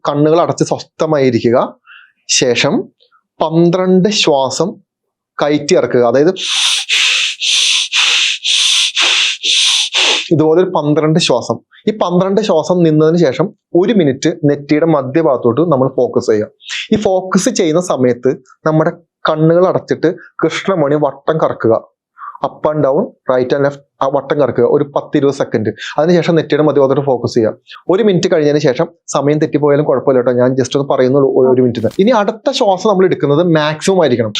കണ്ണുകൾ അടച്ച് സ്വസ്ഥമായിരിക്കുക. ശേഷം 12 ശ്വാസം കയറ്റി ഇറക്കുക. അതായത് ഇതുപോലെ ഒരു 12 ശ്വാസം. ഈ 12 ശ്വാസം നിന്നതിന് ശേഷം 1 മിനിറ്റ് നെറ്റിയുടെ മധ്യഭാഗത്തോട്ട് നമ്മൾ ഫോക്കസ് ചെയ്യുക. ഈ ഫോക്കസ് ചെയ്യുന്ന സമയത്ത് നമ്മുടെ കണ്ണുകൾ അടച്ചിട്ട് കൃഷ്ണമണി വട്ടം കറക്കുക. Up and down, right and left, ആ വട്ടം കറക്കുക ഒരു 10-20 സെക്കൻഡ്. അതിനുശേഷം നെറ്റിയുടെ മധ്യഭാഗത്തോട്ട് ഫോക്കസ് ചെയ്യുക. 1 മിനിറ്റ് കഴിഞ്ഞതിന് ശേഷം, സമയം തെറ്റിപ്പോയാലും കുഴപ്പമില്ല കേട്ടോ, ഞാൻ ജസ്റ്റ് ഒന്ന് പറയുന്നുള്ളൂ 1 മിനിറ്റ്. ഇനി അടുത്ത ശ്വാസം നമ്മൾ എടുക്കുന്നത് മാക്സിമം ആയിരിക്കണം.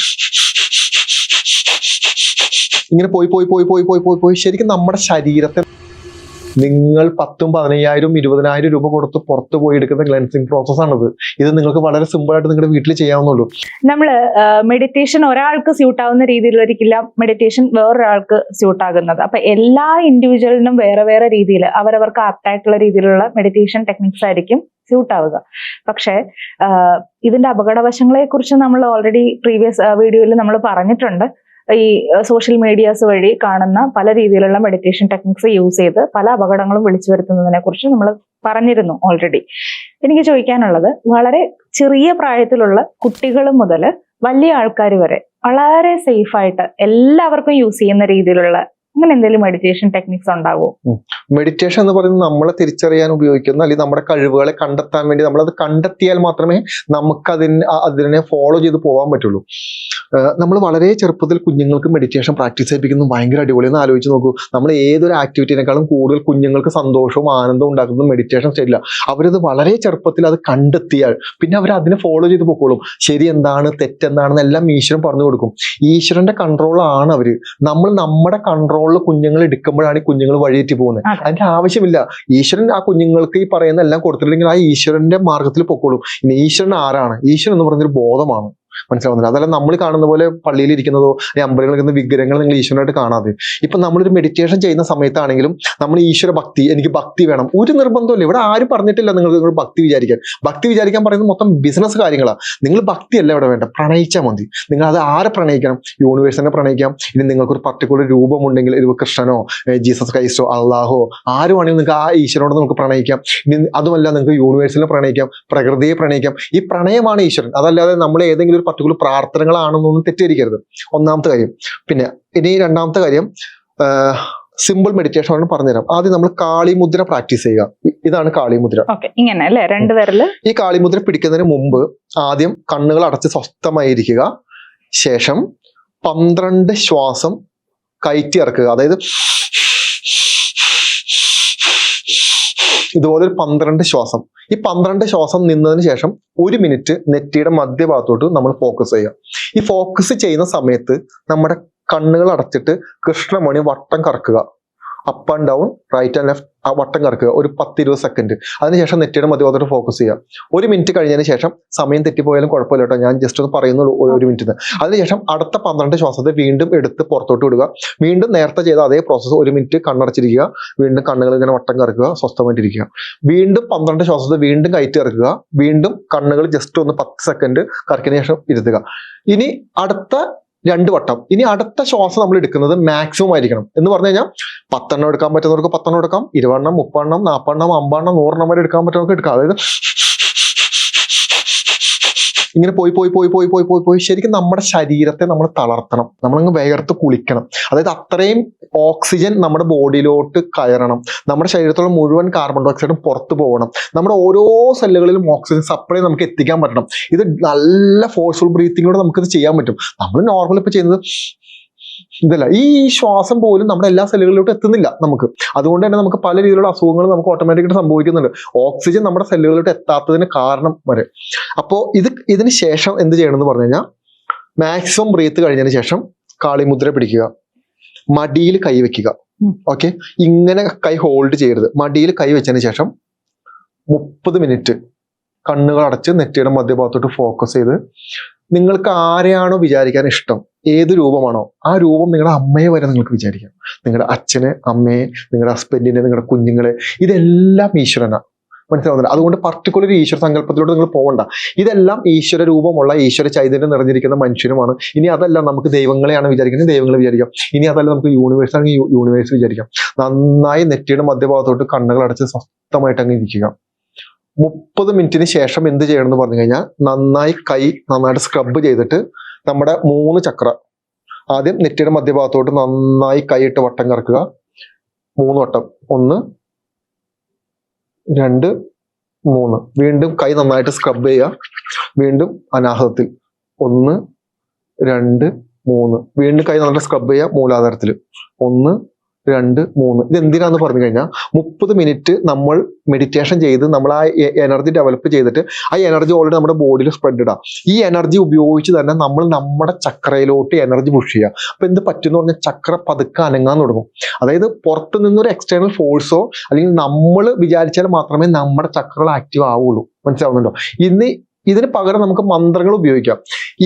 ഇങ്ങനെ പോയി പോയി പോയി പോയി പോയി പോയി പോയി ശരിക്കും നമ്മുടെ ശരീരത്തെ നിങ്ങൾ 10,000, 15,000, 20,000 രൂപ കൊടുത്ത് പുറത്ത് പോയി എടുക്കുന്ന ക്ലെൻസിങ് പ്രോസസ്സാണിത്. ഇത് നിങ്ങൾക്ക് വളരെ സിമ്പിൾ ആയിട്ട് നിങ്ങളുടെ വീട്ടിൽ ചെയ്യാവുന്നുള്ളൂ. നമ്മള് മെഡിറ്റേഷൻ ഒരാൾക്ക് സ്യൂട്ട് ആവുന്ന രീതിയിലായിരിക്കില്ല മെഡിറ്റേഷൻ വേറൊരാൾക്ക് സ്യൂട്ട് ആകുന്നത്. അപ്പൊ എല്ലാ ഇൻഡിവിജ്വലിനും വേറെ വേറെ രീതിയിൽ അവരവർക്ക് ആപ്റ്റായിട്ടുള്ള രീതിയിലുള്ള മെഡിറ്റേഷൻ ടെക്നിക്സ് ആയിരിക്കും സ്യൂട്ട് ആവുക. പക്ഷെ ഇതിന്റെ അപകടവശങ്ങളെ കുറിച്ച് നമ്മൾ ഓൾറെഡി പ്രീവിയസ് വീഡിയോയിൽ നമ്മൾ പറഞ്ഞിട്ടുണ്ട്. ഈ സോഷ്യൽ മീഡിയാസ് വഴി കാണുന്ന പല രീതിയിലുള്ള മെഡിറ്റേഷൻ ടെക്നിക്സ് യൂസ് ചെയ്ത് പല അപകടങ്ങളും വിളിച്ചു വരുത്തുന്നതിനെ കുറിച്ച് നമ്മൾ പറഞ്ഞിരുന്നു ഓൾറെഡി. എനിക്ക് ചോദിക്കാനുള്ളത്, വളരെ ചെറിയ പ്രായത്തിലുള്ള കുട്ടികൾ മുതൽ വലിയ ആൾക്കാർ വരെ വളരെ സേഫ് ആയിട്ട് എല്ലാവർക്കും യൂസ് ചെയ്യുന്ന രീതിയിലുള്ള അങ്ങനെ എന്തെങ്കിലും മെഡിറ്റേഷൻ ടെക്നിക്സ് ഉണ്ടാവുമോ? മെഡിറ്റേഷൻ എന്ന് പറയുന്നത് നമ്മളെ തിരിച്ചറിയാൻ ഉപയോഗിക്കുന്ന, അല്ലെങ്കിൽ നമ്മുടെ കഴിവുകളെ കണ്ടെത്താൻ വേണ്ടി നമ്മളത് കണ്ടെത്തിയാൽ മാത്രമേ നമുക്ക് അതിനെ ഫോളോ ചെയ്ത് പോകാൻ പറ്റുള്ളൂ. നമ്മൾ വളരെ ചെറുപ്പത്തിൽ കുഞ്ഞുങ്ങൾക്ക് മെഡിറ്റേഷൻ പ്രാക്ടീസ് ചെയ്യിപ്പിക്കുന്നത് ഭയങ്കര അടിപൊളിയെന്ന് ആലോചിച്ച് നോക്കൂ. നമ്മൾ ഏതൊരു ആക്ടിവിറ്റിനേക്കാളും കൂടുതൽ കുഞ്ഞുങ്ങൾക്ക് സന്തോഷവും ആനന്ദവും ഉണ്ടാക്കുന്നത് മെഡിറ്റേഷൻ സ്റ്റൈലില്ല. അവരത് വളരെ ചെറുപ്പത്തിൽ അത് കണ്ടെത്തിയാൽ പിന്നെ അവർ അതിനെ ഫോളോ ചെയ്ത് പോയിക്കോളും. ശരി എന്താണ് തെറ്റെന്താണെന്ന് എല്ലാം ഈശ്വരൻ പറഞ്ഞു കൊടുക്കും. ഈശ്വരന്റെ കൺട്രോളാണ് അവര്. നമ്മൾ നമ്മുടെ കൺട്രോളിൽ കുഞ്ഞുങ്ങൾ എടുക്കുമ്പോഴാണ് ഈ കുഞ്ഞുങ്ങൾ വഴിയേറ്റി പോകുന്നത്. അതിന്റെ ആവശ്യമില്ല. ഈശ്വരൻ ആ കുഞ്ഞുങ്ങൾക്ക് ഈ പറയുന്ന എല്ലാം കൊടുത്തിട്ടുണ്ടെങ്കിൽ ആ ഈശ്വരന്റെ മാർഗത്തിൽ പൊക്കോളും. ഇനി ഈശ്വരൻ ആരാണ്? ഈശ്വരൻ എന്ന് പറയുന്നൊരു ബോധമാണ്. മനസ്സിലാവുന്നില്ല. അതല്ല നമ്മൾ കാണുന്ന പോലെ പള്ളിയിൽ ഇരിക്കുന്നതോ അല്ലെങ്കിൽ അമ്പലങ്ങളിൽ ഇരിക്കുന്ന വിഗ്രഹങ്ങൾ നിങ്ങൾ ഈശ്വരനായിട്ട് കാണാതെ. ഇപ്പൊ നമ്മളൊരു മെഡിറ്റേഷൻ ചെയ്യുന്ന സമയത്താണെങ്കിലും നമ്മൾ ഈശ്വര ഭക്തി, എനിക്ക് ഭക്തി വേണം, ഒരു നിർബന്ധമില്ല. ഇവിടെ ആരും പറഞ്ഞിട്ടില്ല നിങ്ങൾ ഭക്തി വിചാരിക്കാൻ. ഭക്തി വിചാരിക്കാൻ പറയുന്നത് മൊത്തം ബിസിനസ് കാര്യങ്ങളാണ്. നിങ്ങൾ ഭക്തിയല്ല ഇവിടെ വേണ്ട, പ്രണയിച്ചാൽ മതി. നിങ്ങൾ അത് ആരെ പ്രണയിക്കണം? യൂണിവേഴ്സിനെ പ്രണയിക്കാം. ഇനി നിങ്ങൾക്കൊരു പർട്ടിക്കുലർ രൂപമുണ്ടെങ്കിൽ, ഇത് കൃഷ്ണനോ ജീസസ് ക്രൈസ്റ്റോ അള്ളാഹോ ആരുമാണെങ്കിൽ നിങ്ങൾക്ക് ആ ഈശ്വരനോട് നമുക്ക് പ്രണയിക്കാം. ഇനി അതുമല്ല, നിങ്ങൾക്ക് യൂണിവേഴ്സിനെ പ്രണയിക്കാം, പ്രകൃതിയെ പ്രണയിക്കാം. ഈ പ്രണയമാണ് ഈശ്വരൻ. അതല്ലാതെ നമ്മൾ ഏതെങ്കിലും ഒരു പർട്ടിക്കുലർ പ്രാർത്ഥനകളാണെന്നൊന്നും തെറ്റിദ്ധരിക്കരുത്. ഒന്നാമത്തെ കാര്യം. പിന്നെ ഇനി രണ്ടാമത്തെ കാര്യം, സിമ്പിൾ മെഡിറ്റേഷൻ ആണ് പറഞ്ഞുതരാം. ആദ്യം നമ്മൾ കാളിമുദ്ര പ്രാക്ടീസ് ചെയ്യുക. ഇതാണ് കാളിമുദ്ര. ഇങ്ങനെ അല്ലേ, രണ്ടുപേരില്. ഈ കാളിമുദ്ര പിടിക്കുന്നതിന് മുമ്പ് ആദ്യം കണ്ണുകൾ അടച്ച് സ്വസ്ഥമായിരിക്കുക. ശേഷം 12 ശ്വാസം കയറ്റി ഇറക്കുക. അതായത് ഇതുപോലെ ഒരു 12 ശ്വാസം. ഈ 12 ശ്വാസം നിന്നതിന് ശേഷം 1 മിനിറ്റ് നെറ്റിയുടെ മധ്യഭാഗത്തോട്ട് നമ്മൾ ഫോക്കസ് ചെയ്യുക. ഈ ഫോക്കസ് ചെയ്യുന്ന സമയത്ത് നമ്മുടെ കണ്ണുകൾ അടച്ചിട്ട് കൃഷ്ണമണി വട്ടം കറക്കുക. Up and down, right and left, ആ വട്ടം കറക്കുക ഒരു 10-20 സെക്കൻഡ്. അതിനുശേഷം നെറ്റിയുടെ മധ്യഭാഗത്തോട്ട് ഫോക്കസ് ചെയ്യുക. 1 മിനിറ്റ് കഴിഞ്ഞതിന് ശേഷം, സമയം തെറ്റിപ്പോയാലും കുഴപ്പമില്ല കേട്ടോ, ഞാൻ ജസ്റ്റ് ഒന്ന് പറയുന്നുള്ളൂ 1 മിനിറ്റ്. അതിനുശേഷം അടുത്ത 12 ശ്വാസത്തെ വീണ്ടും എടുത്ത് പുറത്തോട്ട് വിടുക. വീണ്ടും നേരത്തെ ചെയ്ത അതേ പ്രോസസ്സ്. 1 മിനിറ്റ് കണ്ണടച്ചിരിക്കുക. വീണ്ടും കണ്ണുകൾ ഇങ്ങനെ വട്ടം കറക്കുക, സ്വസ്ഥമായിട്ടിരിക്കുക. വീണ്ടും 12 ശ്വാസത്തെ വീണ്ടും കയറ്റി ഇറക്കുക. വീണ്ടും കണ്ണുകൾ ജസ്റ്റ് ഒന്ന് 10 സെക്കൻഡ് കറക്കിയതിനു ശേഷം ഇരുത്തുക. ഇനി അടുത്ത 2 വട്ടം. ഇനി അടുത്ത ശ്വാസം നമ്മൾ എടുക്കുന്നത് മാക്സിമം ആയിരിക്കണം. എന്ന് പറഞ്ഞു കഴിഞ്ഞാൽ 10 എണ്ണം എടുക്കാൻ പറ്റുന്നവർക്ക് 10 എണ്ണം എടുക്കാം, 20 എണ്ണം, 30 എണ്ണം, 40 എണ്ണം, 50 എണ്ണം, 100 എണ്ണം വരെ എടുക്കാൻ പറ്റുന്നവർക്ക് എടുക്കാം. അതായത് ഇങ്ങനെ പോയി പോയി പോയി പോയി പോയി പോയി പോയി ശരിക്കും നമ്മുടെ ശരീരത്തെ നമ്മൾ തളർത്തണം. നമ്മളങ്ങ് വേർത്ത് കുളിക്കണം. അതായത് അത്രയും ഓക്സിജൻ നമ്മുടെ ബോഡിയിലോട്ട് കയറണം. നമ്മുടെ ശരീരത്തുള്ള മുഴുവൻ കാർബൺ ഡൈ ഓക്സൈഡും പുറത്തു പോകണം. നമ്മുടെ ഓരോ സെല്ലുകളിലും ഓക്സിജൻ സപ്ലൈ നമുക്ക് എത്തിക്കാൻ പറ്റണം. ഇത് നല്ല ഫോഴ്സ്ഫുൾ ബ്രീത്തിങ്ങിലൂടെ നമുക്കിത് ചെയ്യാൻ പറ്റും. നമ്മൾ നോർമൽ ഇപ്പൊ ചെയ്യുന്നത് ഇതല്ല. ഈ ശ്വാസം പോലും നമ്മുടെ എല്ലാ സെല്ലുകളിലോട്ട് എത്തുന്നില്ല നമുക്ക്. അതുകൊണ്ട് തന്നെ നമുക്ക് പല രീതിയിലുള്ള അസുഖങ്ങൾ നമുക്ക് ഓട്ടോമാറ്റിക്കായിട്ട് സംഭവിക്കുന്നുണ്ട്, ഓക്സിജൻ നമ്മുടെ സെല്ലുകളിലോട്ട് എത്താത്തതിന് കാരണം വരെ. അപ്പോൾ ഇതിന് ശേഷം എന്ത് ചെയ്യണം എന്ന് പറഞ്ഞു കഴിഞ്ഞാൽ, മാക്സിമം ബ്രീത്ത് കഴിഞ്ഞതിന് ശേഷം കാളിമുദ്ര പിടിക്കുക. മടിയിൽ കൈ വെക്കുക. ഓക്കെ, ഇങ്ങനെ കൈ ഹോൾഡ് ചെയ്യരുത്. മടിയിൽ കൈ വെച്ചതിന് ശേഷം 30 മിനിറ്റ് കണ്ണുകൾ അടച്ച് നെറ്റിയുടെ മധ്യഭാഗത്തോട്ട് ഫോക്കസ് ചെയ്ത് നിങ്ങൾക്ക് ആരെയാണോ വിചാരിക്കാൻ ഇഷ്ടം, ഏത് രൂപമാണോ ആ രൂപം നിങ്ങളുടെ അമ്മയെ വരെ നിങ്ങൾക്ക് വിചാരിക്കാം. നിങ്ങളുടെ അച്ഛനെ, അമ്മയെ, നിങ്ങളുടെ ഹസ്ബൻഡിനെ, നിങ്ങളുടെ കുഞ്ഞുങ്ങളെ, ഇതെല്ലാം ഈശ്വരനാണ്. മനസ്സിലാവുന്നില്ല? അതുകൊണ്ട് പർട്ടിക്കുലർ ഈശ്വര സങ്കല്പത്തിലൂടെ നിങ്ങൾ പോകണ്ട. ഇതെല്ലാം ഈശ്വര രൂപമുള്ള, ഈശ്വര ചൈതന്യം നിറഞ്ഞിരിക്കുന്ന മനുഷ്യരുമാണ്. ഇനി അതല്ല നമുക്ക് ദൈവങ്ങളെയാണ് വിചാരിക്കുന്നത്, ദൈവങ്ങളെ വിചാരിക്കാം. ഇനി അതല്ല നമുക്ക് യൂണിവേഴ്സ് ആണെങ്കിൽ യൂണിവേഴ്സ് വിചാരിക്കാം. നന്നായി നെറ്റിയുടെ മധ്യഭാഗത്തോട്ട് കണ്ണുകൾ അടച്ച് സ്വസ്ഥമായിട്ട് അങ്ങ് ഇരിക്കുക. 30 മിനിറ്റിന് ശേഷം എന്ത് ചെയ്യണം എന്ന് പറഞ്ഞു കഴിഞ്ഞാൽ നന്നായി കൈ നന്നായിട്ട് സ്ക്രബ് ചെയ്തിട്ട് നമ്മുടെ 3 ചക്ര ആദ്യം നെറ്റിയുടെ മധ്യഭാഗത്തോട്ട് നന്നായി കൈയിട്ട് വട്ടം കറക്കുക. 3 വട്ടം, 1 2 3. വീണ്ടും കൈ നന്നായിട്ട് സ്ക്രബ് ചെയ്യുക. വീണ്ടും അനാഹതത്തിൽ 1 2 3. വീണ്ടും കൈ നന്നായിട്ട് സ്ക്രബ് ചെയ്യുക മൂലാധാരത്തിൽ 1 2 3. ഇത് എന്തിനാന്ന് പറഞ്ഞു കഴിഞ്ഞാൽ 30 മിനിറ്റ് നമ്മൾ മെഡിറ്റേഷൻ ചെയ്ത് നമ്മൾ ആ എനർജി ഡെവലപ്പ് ചെയ്തിട്ട് ആ എനർജി ഓൾറെഡി നമ്മുടെ ബോഡിയിൽ സ്പ്രെഡ് ഇടാം. ഈ എനർജി ഉപയോഗിച്ച് തന്നെ നമ്മൾ നമ്മുടെ ചക്രയിലോട്ട് എനർജി പുഷ് ചെയ്യുക. അപ്പൊ എന്ത് പറ്റുമെന്ന് പറഞ്ഞാൽ ചക്ര പതുക്കെ അനങ്ങാൻ തുടങ്ങും. അതായത് പുറത്തു നിന്നൊരു എക്സ്റ്റേണൽ ഫോഴ്സോ അല്ലെങ്കിൽ നമ്മൾ വിചാരിച്ചാൽ മാത്രമേ നമ്മുടെ ചക്രകൾ ആക്റ്റീവ് ആവുള്ളൂ. മനസ്സിലാവുന്നുണ്ടോ? ഇതിന് പകരം നമുക്ക് മന്ത്രങ്ങൾ ഉപയോഗിക്കാം.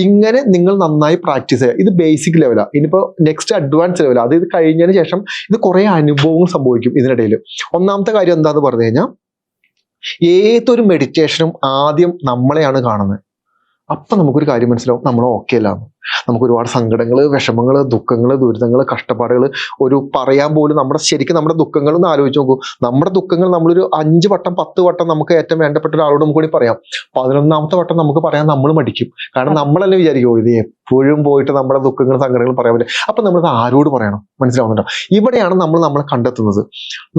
ഇങ്ങനെ നിങ്ങൾ നന്നായി പ്രാക്ടീസ് ചെയ്യുക. ഇത് ബേസിക് ലെവലാണ്. ഇനിയിപ്പോൾ നെക്സ്റ്റ് അഡ്വാൻസ് ലെവലാണ്. അത് ഇത് കഴിഞ്ഞതിന് ശേഷം ഇത് കുറെ അനുഭവങ്ങൾ സംഭവിക്കും ഇതിനിടയിൽ. ഒന്നാമത്തെ കാര്യം എന്താന്ന് പറഞ്ഞു കഴിഞ്ഞാൽ ഏതൊരു മെഡിറ്റേഷനും ആദ്യം നമ്മളെയാണ് കാണുന്നത്. അപ്പൊ നമുക്കൊരു കാര്യം മനസ്സിലാവും, നമ്മൾ ഓക്കെ അല്ലാന്ന്. നമുക്ക് ഒരുപാട് സങ്കടങ്ങൾ, വിഷമങ്ങൾ, ദുഃഖങ്ങൾ, ദുരിതങ്ങൾ, കഷ്ടപ്പാടുകൾ ഒരു പറയാൻ പോലും ശരിക്കും നമ്മുടെ ദുഃഖങ്ങൾ ഒന്ന് ആലോചിച്ച് നോക്കൂ. നമ്മുടെ ദുഃഖങ്ങൾ നമ്മളൊരു 5 വട്ടം 10 വട്ടം നമുക്ക് ഏറ്റവും വേണ്ടപ്പെട്ട ഒരാളോട് നമുക്ക് കൂടി പറയാം. 11ാമത്തെ വട്ടം നമുക്ക് പറയാൻ നമ്മൾ മടിക്കും. കാരണം നമ്മളല്ലേ വിചാരിക്കും ഇത് എപ്പോഴും പോയിട്ട് നമ്മുടെ ദുഃഖങ്ങളും സങ്കടങ്ങളും പറയാൻ പറ്റില്ല. അപ്പൊ നമ്മളത് ആരോട് പറയണം? മനസ്സിലാവുന്നുണ്ടോ? ഇവിടെയാണ് നമ്മളെ കണ്ടെത്തുന്നത്.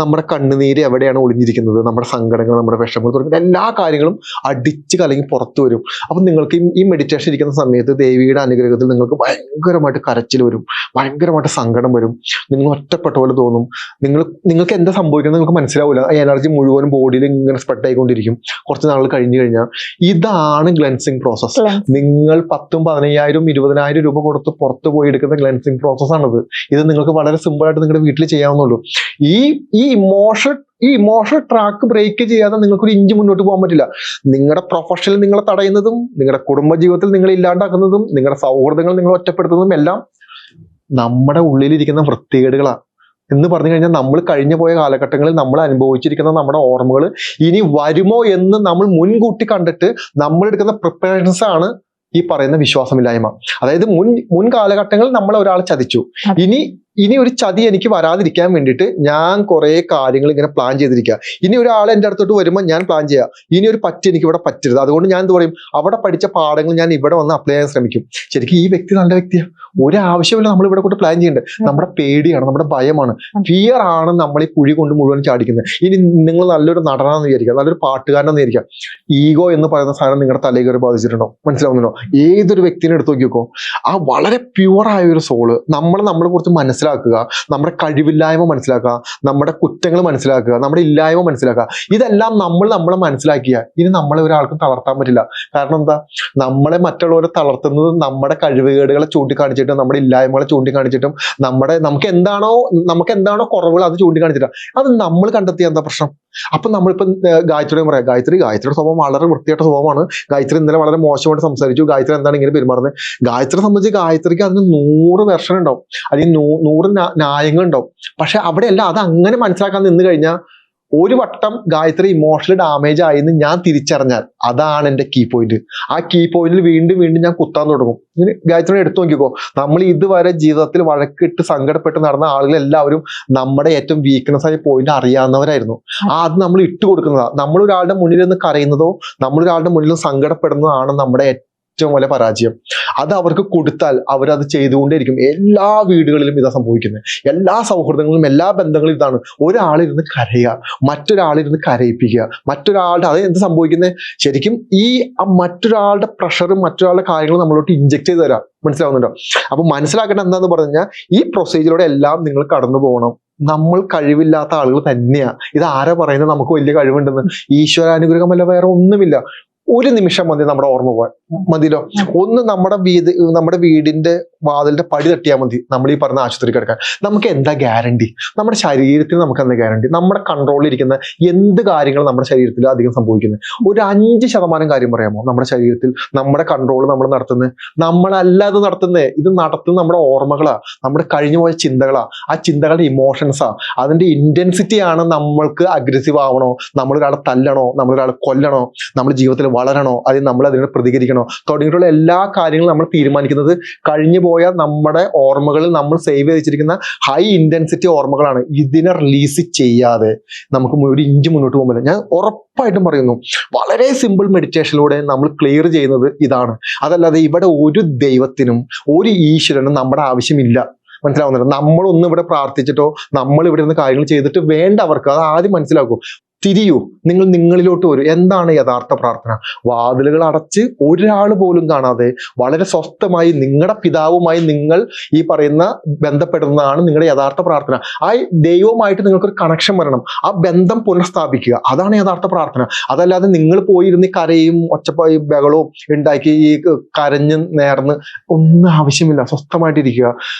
നമ്മുടെ കണ്ണുനീര് എവിടെയാണ് ഒളിഞ്ഞിരിക്കുന്നത്, നമ്മുടെ സങ്കടങ്ങൾ, നമ്മുടെ വിഷമങ്ങൾ തുടങ്ങിയ എല്ലാ കാര്യങ്ങളും അടിച്ച് കലങ്ങി പുറത്തു വരും. അപ്പൊ നിങ്ങൾക്ക് ഈ മെഡിറ്റേഷൻ ഇരിക്കുന്ന സമയത്ത് ദേവിയുടെ അനുഗ്രഹത്തിൽ നിങ്ങൾക്ക് ഭയങ്കരമായിട്ട് കരച്ചിൽ വരും, ഭയങ്കരമായിട്ട് സങ്കടം വരും, നിങ്ങൾ ഒറ്റപ്പെട്ട പോലെ തോന്നും. നിങ്ങൾക്ക് എന്താ സംഭവിക്കുന്നത് നിങ്ങൾക്ക് മനസ്സിലാവില്ല. ആ എനർജി മുഴുവനും ബോഡിയിൽ ഇങ്ങനെ സ്പ്രെഡ് ആയിക്കൊണ്ടിരിക്കും. കുറച്ച് നാൾ കഴിഞ്ഞു കഴിഞ്ഞാൽ ഇതാണ് ക്ലെൻസിങ് പ്രോസസ്. നിങ്ങൾ 10,000, 15,000, 20,000 രൂപ കൊടുത്ത് പുറത്ത് പോയി എടുക്കുന്ന ക്ലെൻസിങ് പ്രോസസ് ആണിത്. ഇത് നിങ്ങൾക്ക് വളരെ സിമ്പിൾ ആയിട്ട് നിങ്ങളുടെ വീട്ടിൽ ചെയ്യാവുന്നുള്ളൂ. ഈ ഇമോഷണൽ ട്രാക്ക് ബ്രേക്ക് ചെയ്യാതെ നിങ്ങൾക്കൊരു ഇഞ്ച് മുന്നോട്ട് പോകാൻ പറ്റില്ല. നിങ്ങളുടെ പ്രൊഫഷനിൽ നിങ്ങളെ തടയുന്നതും, നിങ്ങളുടെ കുടുംബജീവിതത്തിൽ നിങ്ങൾ ഇല്ലാണ്ടാക്കുന്നതും, നിങ്ങളുടെ സൗഹൃദങ്ങൾ നിങ്ങൾ ഒറ്റപ്പെടുത്തുന്നതും എല്ലാം നമ്മുടെ ഉള്ളിലിരിക്കുന്ന വൃത്തികേടുകളാണ്. എന്ന് പറഞ്ഞു കഴിഞ്ഞാൽ നമ്മൾ കഴിഞ്ഞു പോയ കാലഘട്ടങ്ങളിൽ നമ്മൾ അനുഭവിച്ചിരിക്കുന്ന നമ്മുടെ ഓർമ്മകൾ ഇനി വരുമോ എന്ന് നമ്മൾ മുൻകൂട്ടി കണ്ടിട്ട് നമ്മൾ എടുക്കുന്ന പ്രിപ്പറേഷൻസ് ആണ് ഈ പറയുന്ന വിശ്വാസമില്ലായ്മ. അതായത് മുൻ കാലഘട്ടങ്ങളിൽ നമ്മളെ ഒരാൾ ചതിച്ചു. ഇനി ഒരു ചതി എനിക്ക് വരാതിരിക്കാൻ വേണ്ടിയിട്ട് ഞാൻ കുറെ കാര്യങ്ങൾ ഇങ്ങനെ പ്ലാൻ ചെയ്തിരിക്കുക. ഇനി ഒരാൾ എൻ്റെ അടുത്തോട്ട് വരുമ്പോൾ ഞാൻ പ്ലാൻ ചെയ്യാം, ഇനി ഒരു പറ്റ് എനിക്ക് ഇവിടെ പറ്റരുത്. അതുകൊണ്ട് ഞാൻ എന്ത് പറയും, അവിടെ പഠിച്ച പാഠങ്ങൾ ഞാൻ ഇവിടെ വന്ന് അപ്ലൈ ചെയ്യാൻ ശ്രമിക്കും. ശരിക്കും ഈ വ്യക്തി നല്ല വ്യക്തിയാണ്, ഒരാവശ്യമില്ല നമ്മൾ ഇവിടെ കൊണ്ട് പ്ലാൻ ചെയ്യേണ്ടത്. നമ്മുടെ പേടിയാണ്, നമ്മുടെ ഭയമാണ്, ഫിയർ ആണ് നമ്മൾ ഈ കുഴി കൊണ്ട് മുഴുവൻ ചാടിക്കുന്നത്. ഇനി നിങ്ങൾ നല്ലൊരു നടനാന്ന് വിചാരിക്കുക, നല്ലൊരു പാട്ടുകാരനെന്ന് വിചാരിക്കുക, ഈഗോ എന്ന് പറയുന്ന സാധനം നിങ്ങളുടെ തലയിൽ കയറി ബാധിച്ചിട്ടുണ്ടോ? മനസ്സിലാവുന്നുണ്ടോ? ഏതൊരു വ്യക്തിനെ എടുത്ത് നോക്കിക്കോ, ആ വളരെ പ്യുവറായ ഒരു സോള് നമ്മളെ കുറിച്ച് മനസ്സിലാക്കുക, നമ്മുടെ കഴിവില്ലായ്മ മനസ്സിലാക്കുക, നമ്മുടെ കുറ്റങ്ങൾ മനസ്സിലാക്കുക, നമ്മുടെ ഇല്ലായ്മ മനസ്സിലാക്കുക. ഇതെല്ലാം നമ്മളെ മനസ്സിലാക്കിയ ഇനി നമ്മളെ ഒരാൾക്കും തളർത്താൻ പറ്റില്ല. കാരണം എന്താ, നമ്മളെ മറ്റുള്ളവരെ തളർത്തുന്നത് നമ്മുടെ കഴിവുകേടുകളെ ചൂണ്ടിക്കാണിച്ചിട്ടും നമ്മുടെ ഇല്ലായ്മകളെ ചൂണ്ടിക്കാണിച്ചിട്ടും നമുക്ക് എന്താണോ കുറവുകൾ അത് ചൂണ്ടിക്കാണിച്ചിട്ടാ. അത് നമ്മൾ കണ്ടെത്തിയ എന്താ പ്രശ്നം? അപ്പൊ നമ്മളിപ്പം ഗായത്രിയോട് പറയാം, ഗായത്രിയുടെ സ്വഭാവം വളരെ വൃത്തിയായിട്ട സ്വഭാവമാണ്. ഗായത്രി ഇന്നലെ വളരെ മോശമായിട്ട് സംസാരിച്ചു, ഗായത്രി എന്താണ് ഇങ്ങനെ പെരുമാറുന്നത്? ഗായത്രിയെ സംബന്ധിച്ച് ഗായത്രിക്ക് അതിന് 100 വെർഷൻ ഉണ്ടാവും, അല്ലെങ്കിൽ 100 ന്യായങ്ങൾ ഉണ്ടാവും. പക്ഷെ അവിടെയല്ല, അത് അങ്ങനെ മനസ്സിലാക്കാൻ നിന്ന് കഴിഞ്ഞാൽ ഒരു വട്ടം ഗായത്രി ഇമോഷണൽ ഡാമേജ് ആയെന്ന് ഞാൻ തിരിച്ചറിഞ്ഞാൽ അതാണ് എൻ്റെ കീ പോയിന്റ്. ആ കീ പോയിന്റിൽ വീണ്ടും ഞാൻ കുത്താൻ തുടങ്ങും. ഗായത്രിനെ എടുത്തു നോക്കിക്കോ, നമ്മൾ ഇതുവരെ ജീവിതത്തിൽ വഴക്കിട്ട് സങ്കടപ്പെട്ട് നടന്ന ആളുകളെല്ലാവരും നമ്മുടെ ഏറ്റവും വീക്ക്നെസ് ആയ പോയിന്റ് അറിയാവുന്നവരായിരുന്നു. അത് നമ്മൾ ഇട്ട് കൊടുക്കുന്നതാ. നമ്മളൊരാളുടെ മുന്നിൽ നിന്ന് കരയുന്നതോ നമ്മളൊരാളുടെ മുന്നിൽ സങ്കടപ്പെടുന്നതാണ് നമ്മുടെ ഏറ്റവും വലിയ പരാജയം. അത് അവർക്ക് കൊടുത്താൽ അവരത് ചെയ്തുകൊണ്ടേയിരിക്കും. എല്ലാ വീടുകളിലും ഇതാ സംഭവിക്കുന്നത്, എല്ലാ സൗഹൃദങ്ങളിലും എല്ലാ ബന്ധങ്ങളും ഇതാണ്. ഒരാളിരുന്ന് കരയുക, മറ്റൊരാളിരുന്ന് കരയിപ്പിക്കുക, മറ്റൊരാളുടെ അത് എന്ത് സംഭവിക്കുന്നത്? ശരിക്കും ഈ മറ്റൊരാളുടെ പ്രഷറും മറ്റൊരാളുടെ കാര്യങ്ങളും നമ്മളോട്ട് ഇഞ്ചെക്ട് ചെയ്ത് തരാം. മനസ്സിലാവുന്നുണ്ടോ? അപ്പൊ മനസ്സിലാക്കേണ്ട എന്താന്ന് പറഞ്ഞു കഴിഞ്ഞാൽ ഈ പ്രൊസീജിയറോടെ എല്ലാം നിങ്ങൾ കടന്നു പോകണം. നമ്മൾ കഴിവില്ലാത്ത ആളുകൾ തന്നെയാ. ഇത് ആരാ പറയുന്നത് നമുക്ക് വലിയ കഴിവുണ്ടെന്ന്? ഈശ്വരാനുഗ്രഹമല്ല, വേറെ ഒന്നുമില്ല. ഒരു നിമിഷം മതി നമ്മുടെ ഓർമ്മ പോകാൻ, മതിയല്ലോ. ഒന്ന് നമ്മുടെ വീടിന്റെ വാതിലിന്റെ പടി തട്ടിയാൽ മതി നമ്മൾ ഈ പറഞ്ഞ ആശുപത്രി കിടക്കാൻ. നമുക്ക് എന്താ ഗ്യാരണ്ടി? നമ്മുടെ ശരീരത്തിൽ നമുക്ക് എന്താ ഗ്യാരണ്ടി? നമ്മുടെ കൺട്രോളിൽ ഇരിക്കുന്ന എന്ത് കാര്യങ്ങൾ നമ്മുടെ ശരീരത്തിൽ അധികം സംഭവിക്കുന്നത്? ഒരു 5% കാര്യം പറയാമോ? നമ്മുടെ ശരീരത്തിൽ നമ്മുടെ കൺട്രോൾ നമ്മൾ നടത്തുന്നത് നമ്മളല്ല ഇത് നടത്തുന്നത്. ഇത് നടത്തുന്നത് നമ്മുടെ ഓർമ്മകളാ, നമ്മുടെ കഴിഞ്ഞു പോയ ചിന്തകളാ. ആ ചിന്തകളുടെ ഇമോഷൻസാ, അതിന്റെ ഇന്റൻസിറ്റി ആണ് നമ്മൾക്ക് അഗ്രസീവ് ആവണോ, നമ്മളൊരാളെ തല്ലണോ, നമ്മളൊരാളെ കൊല്ലണോ, നമ്മുടെ ജീവിതത്തിൽ വളരണോ, അല്ലെങ്കിൽ നമ്മൾ അതിനോട് പ്രതികരിക്കണോ തുടങ്ങിയിട്ടുള്ള എല്ലാ കാര്യങ്ങളും നമ്മൾ തീരുമാനിക്കുന്നത് കഴിഞ്ഞു പോയ നമ്മുടെ ഓർമ്മകളിൽ നമ്മൾ സേവ് ചെയ്ത് വെച്ചിരിക്കുന്ന ഹൈ ഇന്റൻസിറ്റി ഓർമ്മകളാണ്. ഇതിനെ റിലീസ് ചെയ്യാതെ നമുക്ക് ഒരു ഇഞ്ച് മുന്നോട്ട് പോകാൻ പറ്റില്ല. ഞാൻ ഉറപ്പായിട്ടും പറയുന്നു, വളരെ സിമ്പിൾ മെഡിറ്റേഷനിലൂടെ നമ്മൾ ക്ലിയർ ചെയ്യുന്നത് ഇതാണ്. അതല്ലാതെ ഇവിടെ ഒരു ദൈവത്തിനും ഒരു ഈശ്വരനും നമ്മുടെ ആവശ്യമില്ല. മനസ്സിലാവുന്നുണ്ട്? നമ്മളൊന്നും ഇവിടെ പ്രാർത്ഥിച്ചിട്ടോ നമ്മൾ ഇവിടെ നിന്ന് കാര്യങ്ങൾ ചെയ്തിട്ട് വേണ്ട അവർക്ക്. അത് ആദ്യം മനസ്സിലാക്കൂ. തിരിയൂ, നിങ്ങൾ നിങ്ങളിലോട്ട് വരൂ. എന്താണ് യഥാർത്ഥ പ്രാർത്ഥന? വാതിലുകൾ അടച്ച് ഒരാൾ പോലും കാണാതെ വളരെ സ്വസ്ഥമായി നിങ്ങളുടെ പിതാവുമായി നിങ്ങൾ ഈ പറയുന്ന ബന്ധപ്പെടുന്നതാണ് നിങ്ങളുടെ യഥാർത്ഥ പ്രാർത്ഥന. ആ ദൈവവുമായിട്ട് നിങ്ങൾക്കൊരു കണക്ഷൻ വരണം. ആ ബന്ധം പുനഃസ്ഥാപിക്കുക. അതാണ് യഥാർത്ഥ പ്രാർത്ഥന. അതല്ലാതെ നിങ്ങൾ പോയിരുന്ന് കരയും ഒച്ചപ്പായും ബഹളവും ഉണ്ടാക്കി ഈ കരഞ്ഞ് നേർന്ന് ഒന്നും ആവശ്യമില്ല. സ്വസ്ഥമായിട്ടിരിക്കുക.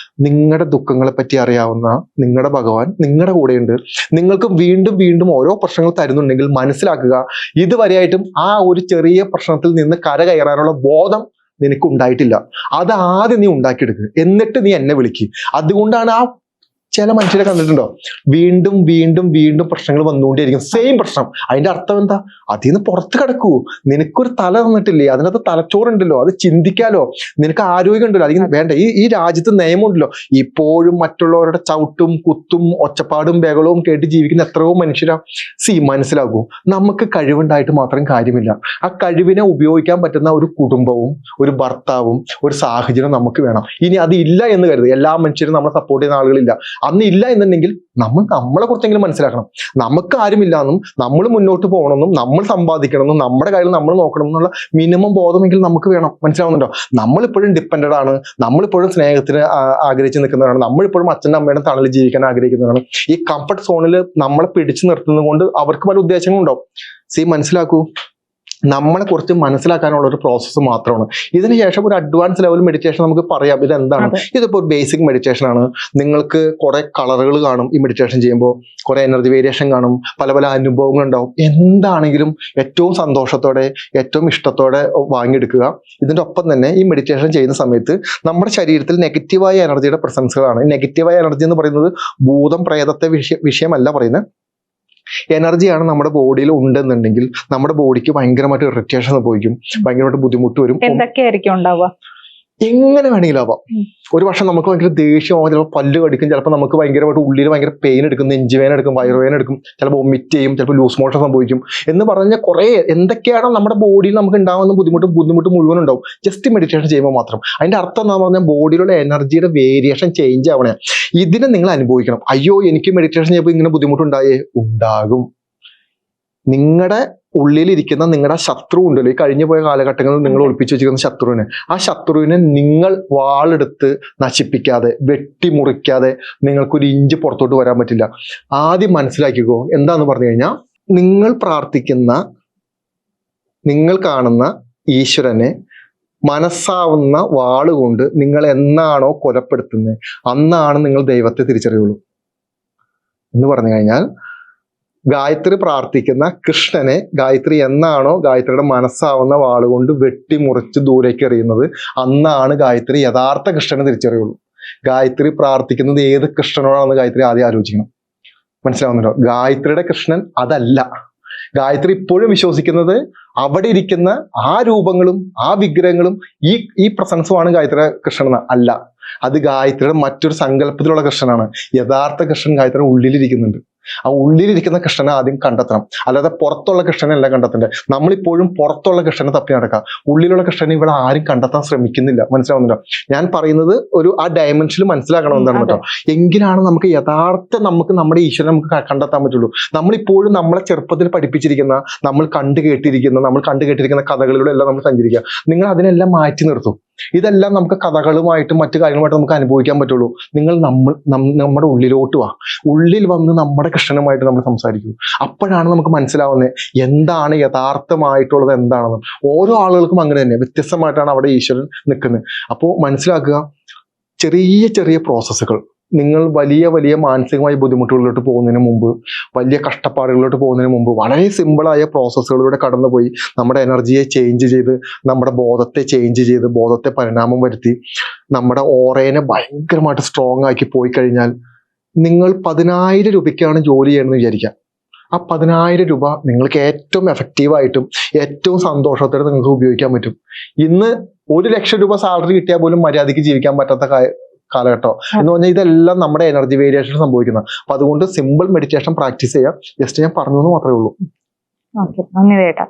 നിങ്ങളുടെ ദുഃഖങ്ങളെ പറ്റി അറിയാവുന്ന നിങ്ങളുടെ ഭഗവാൻ നിങ്ങളുടെ കൂടെയുണ്ട്. നിങ്ങൾക്ക് വീണ്ടും വീണ്ടും ഓരോ പ്രശ്നങ്ങൾ തരുന്നുണ്ടെങ്കിൽ മനസ്സിലാക്കുക, ഇതുവരെയായിട്ടും ആ ഒരു ചെറിയ പ്രശ്നത്തിൽ നിന്ന് കരകയറാനുള്ള ബോധം നിനക്ക് ഉണ്ടായിട്ടില്ല. അത് ആദ്യം നീ ഉണ്ടാക്കിയെടുക്കുക. എന്നിട്ട് നീ എന്നെ വിളിക്കുക. അതുകൊണ്ടാണ് ആ ചില മനുഷ്യരെ കണ്ടിട്ടുണ്ടോ, വീണ്ടും വീണ്ടും വീണ്ടും പ്രശ്നങ്ങൾ വന്നുകൊണ്ടേയിരിക്കും. സെയിം പ്രശ്നം. അതിന്റെ അർത്ഥം എന്താ? അതിൽ നിന്ന് പുറത്ത് കിടക്കൂ. നിനക്കൊരു തല തന്നിട്ടില്ലേ? അതിനകത്ത് തലച്ചോറുണ്ടല്ലോ, അത് ചിന്തിക്കാലോ. നിനക്ക് ആരോഗ്യം ഉണ്ടല്ലോ. അല്ലെങ്കിൽ വേണ്ട, ഈ രാജ്യത്ത് നിയമമുണ്ടല്ലോ. ഇപ്പോഴും മറ്റുള്ളവരുടെ ചവിട്ടും കുത്തും ഒച്ചപ്പാടും ബഹളവും കേട്ട് ജീവിക്കുന്ന എത്രയോ മനുഷ്യരാ. മനസ്സിലാക്കൂ, നമുക്ക് കഴിവുണ്ടായിട്ട് മാത്രം കാര്യമില്ല. ആ കഴിവിനെ ഉപയോഗിക്കാൻ പറ്റുന്ന ഒരു കുടുംബവും ഒരു ഭർത്താവും ഒരു സാഹചര്യം നമുക്ക് വേണം. ഇനി അത് ഇല്ല എന്ന് കരുത്. എല്ലാ മനുഷ്യരും നമ്മളെ സപ്പോർട്ട് ചെയ്യുന്ന ആളുകളില്ല. അന്ന് ഇല്ല എന്നുണ്ടെങ്കിൽ നമ്മളെ കുറിച്ചെങ്കിലും മനസ്സിലാക്കണം. നമുക്ക് ആരുമില്ലാന്നും നമ്മൾ മുന്നോട്ട് പോകണമെന്നും നമ്മൾ സമ്പാദിക്കണമെന്നും നമ്മുടെ കാര്യം നമ്മൾ നോക്കണം എന്നുള്ള മിനിമം ബോധമെങ്കിലും നമുക്ക് വേണം. മനസ്സിലാവുന്നുണ്ടോ? നമ്മളിപ്പോഴും ഡിപ്പെൻഡഡ് ആണ്. നമ്മളിപ്പോഴും സ്നേഹത്തിന് ആഗ്രഹിച്ച് നിൽക്കുന്നവരാണ്. നമ്മളിപ്പോഴും അച്ഛൻ്റെ അമ്മയുടെ തണലിൽ ജീവിക്കാൻ ആഗ്രഹിക്കുന്നവരാണ്. ഈ കംഫർട്ട് സോണിൽ നമ്മളെ പിടിച്ചു നിർത്തുന്നത് കൊണ്ട് അവർക്ക് പല ഉദ്ദേശങ്ങളുണ്ടാവും. മനസ്സിലാക്കൂ, നമ്മളെ കുറിച്ച് മനസ്സിലാക്കാനുള്ള ഒരു പ്രോസസ്സ് മാത്രമാണ്. ഇതിനുശേഷം ഒരു അഡ്വാൻസ് ലെവൽ മെഡിറ്റേഷൻ നമുക്ക് പറയാം. ഇത് എന്താണ്? ഇതിപ്പോൾ ഒരു ബേസിക് മെഡിറ്റേഷൻ ആണ്. നിങ്ങൾക്ക് കുറെ കളറുകൾ കാണും ഈ മെഡിറ്റേഷൻ ചെയ്യുമ്പോൾ, കുറെ എനർജി വേരിയേഷൻ കാണും, പല പല അനുഭവങ്ങൾ ഉണ്ടാവും. എന്താണെങ്കിലും ഏറ്റവും സന്തോഷത്തോടെ ഏറ്റവും ഇഷ്ടത്തോടെ വാങ്ങിയെടുക്കുക. ഇതിൻ്റെ ഒപ്പം തന്നെ ഈ മെഡിറ്റേഷൻ ചെയ്യുന്ന സമയത്ത് നമ്മുടെ ശരീരത്തിൽ നെഗറ്റീവായ എനർജിയുടെ പ്രസൻസുകളാണ്. നെഗറ്റീവായ എനർജി എന്ന് പറയുന്നത് ഭൂതം പ്രേതത്തെ വിഷയമല്ല പറയുന്നത്. എനർജിയാണ് നമ്മുടെ ബോഡിയിൽ ഉണ്ടെന്നുണ്ടെങ്കിൽ നമ്മുടെ ബോഡിക്ക് ഭയങ്കരമായിട്ട് ഇറിറ്റേഷൻ സംഭവിക്കും, ഭയങ്കരമായിട്ട് ബുദ്ധിമുട്ട് വരും. എന്തൊക്കെയായിരിക്കും ഉണ്ടാവുക? എങ്ങനെ വേണമെങ്കിലും ആവാം. ഒരു പക്ഷെ നമുക്ക് ഭയങ്കര ദേഷ്യമാവും, ചിലപ്പോൾ പല്ല് കടിക്കും, ചിലപ്പോൾ നമുക്ക് ഭയങ്കരമായിട്ട് ഉള്ളിൽ ഭയങ്കര പെയിൻ എടുക്കും, നെഞ്ചുവേന എടുക്കും, വയറുവേന എടുക്കും, ചിലപ്പോൾ വൊമിറ്റ് ചെയ്യും, ചിലപ്പോൾ ലൂസ് മോഷൻ സംഭവിക്കും എന്ന് പറഞ്ഞാൽ കുറേ എന്തൊക്കെയാണോ നമ്മുടെ ബോഡിയിൽ നമുക്ക് ഉണ്ടാകുന്ന ബുദ്ധിമുട്ട് മുഴുവൻ ഉണ്ടാവും ജസ്റ്റ് മെഡിറ്റേഷൻ ചെയ്യുമ്പോൾ മാത്രം. അതിന്റെ അർത്ഥം എന്താ പറഞ്ഞാൽ ബോഡിയിലുള്ള എനർജിയുടെ വേരിയേഷൻ ചേഞ്ച് ആവണേ. ഇതിനെ നിങ്ങൾ അനുഭവിക്കണം. അയ്യോ എനിക്ക് മെഡിറ്റേഷൻ ചെയ്യുമ്പോൾ ഇങ്ങനെ ബുദ്ധിമുട്ടുണ്ടായേ, ഉണ്ടാകും. നിങ്ങളുടെ ഉള്ളിലിരിക്കുന്ന നിങ്ങളുടെ ശത്രു ഉണ്ടല്ലോ, ഈ കഴിഞ്ഞു പോയ കാലഘട്ടങ്ങളിൽ നിങ്ങൾ ഒളിപ്പിച്ചു വെച്ചിരിക്കുന്ന ശത്രുവിനെ, ആ ശത്രുവിനെ നിങ്ങൾ വാളെടുത്ത് നശിപ്പിക്കാതെ വെട്ടിമുറിക്കാതെ നിങ്ങൾക്കൊരു ഇഞ്ച് പുറത്തോട്ട് വരാൻ പറ്റില്ല. ആദ്യം മനസ്സിലാക്കിക്കോ. എന്താന്ന് പറഞ്ഞു കഴിഞ്ഞാൽ, നിങ്ങൾ പ്രാർത്ഥിക്കുന്ന നിങ്ങൾ കാണുന്ന ഈശ്വരനെ മനസ്സാവുന്ന വാളുകൊണ്ട് നിങ്ങൾ എന്നാണോ കൊലപ്പെടുത്തുന്നത് അന്നാണ് നിങ്ങൾ ദൈവത്തെ തിരിച്ചറിയുള്ളൂ. എന്ന് പറഞ്ഞു കഴിഞ്ഞാൽ, ഗായത്രി പ്രാർത്ഥിക്കുന്ന കൃഷ്ണനെ ഗായത്രി എന്നാണോ ഗായത്രിയുടെ മനസ്സാവുന്ന വാളുകൊണ്ട് വെട്ടിമുറിച്ച് ദൂരേക്ക് എറിയുന്നത് അന്നാണ് ഗായത്രി യഥാർത്ഥ കൃഷ്ണനെ തിരിച്ചറിയുള്ളൂ. ഗായത്രി പ്രാർത്ഥിക്കുന്നത് ഏത് കൃഷ്ണനോടാണെന്ന് ഗായത്രി ആദ്യം ആലോചിക്കണം. മനസ്സിലാവുന്നുണ്ടോ? ഗായത്രിയുടെ കൃഷ്ണൻ അതല്ല. ഗായത്രി ഇപ്പോഴും വിശ്വസിക്കുന്നത് അവിടെ ഇരിക്കുന്ന ആ രൂപങ്ങളും ആ വിഗ്രഹങ്ങളും ഈ പ്രസൻസുമാണ് ഗായത്രിയുടെ കൃഷ്ണൻ അല്ല. അത് ഗായത്രിയുടെ മറ്റൊരു സങ്കല്പത്തിലുള്ള കൃഷ്ണനാണ്. യഥാർത്ഥ കൃഷ്ണൻ ഗായത്രിയുടെ ഉള്ളിലിരിക്കുന്നുണ്ട്. ആ ഉള്ളിലിരിക്കുന്ന കൃഷ്ണനെ ആദ്യം കണ്ടെത്തണം. അല്ലാതെ പുറത്തുള്ള കൃഷ്ണനല്ല കണ്ടെത്തണ്ടേ. നമ്മളിപ്പോഴും പുറത്തുള്ള കൃഷ്ണനെ തപ്പി നടക്കാം. ഉള്ളിലുള്ള കൃഷ്ണനെ ഇവിടെ ആരും കണ്ടെത്താൻ ശ്രമിക്കുന്നില്ല. മനസ്സിലാവുന്നുണ്ടോ? ഞാൻ പറയുന്നത് ആ ഡയമെൻഷനിൽ മനസ്സിലാക്കണം എന്താണ് കേട്ടോ. എങ്കിലാണ് നമുക്ക് നമുക്ക് നമ്മുടെ ഈശ്വരനെ നമുക്ക് കണ്ടെത്താൻ പറ്റുള്ളൂ. നമ്മളിപ്പോഴും നമ്മളെ ചെറുപ്പത്തിൽ പഠിപ്പിച്ചിരിക്കുന്ന നമ്മൾ കണ്ടു കേട്ടിരിക്കുന്ന കഥകളിലൂടെ എല്ലാം നമ്മൾ സഞ്ചരിക്കുക. നിങ്ങൾ അതിനെല്ലാം മാറ്റി നിർത്തും. ഇതെല്ലാം നമുക്ക് കഥകളുമായിട്ടും മറ്റു കാര്യങ്ങളുമായിട്ട് നമുക്ക് അനുഭവിക്കാൻ പറ്റുള്ളൂ. നിങ്ങൾ നമ്മുടെ ഉള്ളിലോട്ട് വാ. ഉള്ളിൽ വന്ന് നമ്മുടെ കൃഷ്ണനുമായിട്ട് നമ്മൾ സംസാരിക്കൂ. അപ്പോഴാണ് നമുക്ക് മനസ്സിലാവുന്നത് എന്താണ് യഥാർത്ഥമായിട്ടുള്ളത് എന്താണെന്ന്. ഓരോ ആളുകൾക്കും അങ്ങനെ തന്നെ വ്യത്യസ്തമായിട്ടാണ് അവിടെ ഈശ്വരൻ നിൽക്കുന്നത്. അപ്പോൾ മനസ്സിലാക്കുക, ചെറിയ ചെറിയ പ്രോസസ്സുകൾ നിങ്ങൾ വലിയ മാനസികമായ ബുദ്ധിമുട്ടുകളിലോട്ട് പോകുന്നതിന് മുമ്പ്, വലിയ കഷ്ടപ്പാടുകളിലോട്ട് പോകുന്നതിന് മുമ്പ് വളരെ സിമ്പിളായ പ്രോസസ്സുകളിലൂടെ കടന്നുപോയി നമ്മുടെ എനർജിയെ ചേഞ്ച് ചെയ്ത്, നമ്മുടെ ബോധത്തെ ചേഞ്ച് ചെയ്ത്, ബോധത്തെ പരിണാമം വരുത്തി, നമ്മുടെ ഓറേനെ ഭയങ്കരമായിട്ട് സ്ട്രോങ് ആക്കി പോയി കഴിഞ്ഞാൽ, നിങ്ങൾ 10,000 രൂപയ്ക്കാണ് ജോലി ചെയ്യണമെന്ന് വിചാരിക്കാം. ആ 10,000 രൂപ നിങ്ങൾക്ക് ഏറ്റവും എഫക്റ്റീവായിട്ടും ഏറ്റവും സന്തോഷത്തോടെ നിങ്ങൾക്ക് ഉപയോഗിക്കാൻ പറ്റും. ഇന്ന് 1,00,000 രൂപ സാലറി കിട്ടിയാൽ പോലും മര്യാദയ്ക്ക് ജീവിക്കാൻ പറ്റാത്ത കാലഘട്ടം എന്ന് പറഞ്ഞാൽ ഇതെല്ലാം നമ്മുടെ എനർജി വേരിയേഷൻ സംഭവിക്കുന്നത്. അപ്പൊ അതുകൊണ്ട് സിമ്പിൾ മെഡിറ്റേഷൻ പ്രാക്ടീസ് ചെയ്യാം. ജസ്റ്റ് ഞാൻ പറഞ്ഞു എന്ന് മാത്രമേ ഉള്ളൂ. ഓക്കെ, നന്ദി ചേട്ടാ.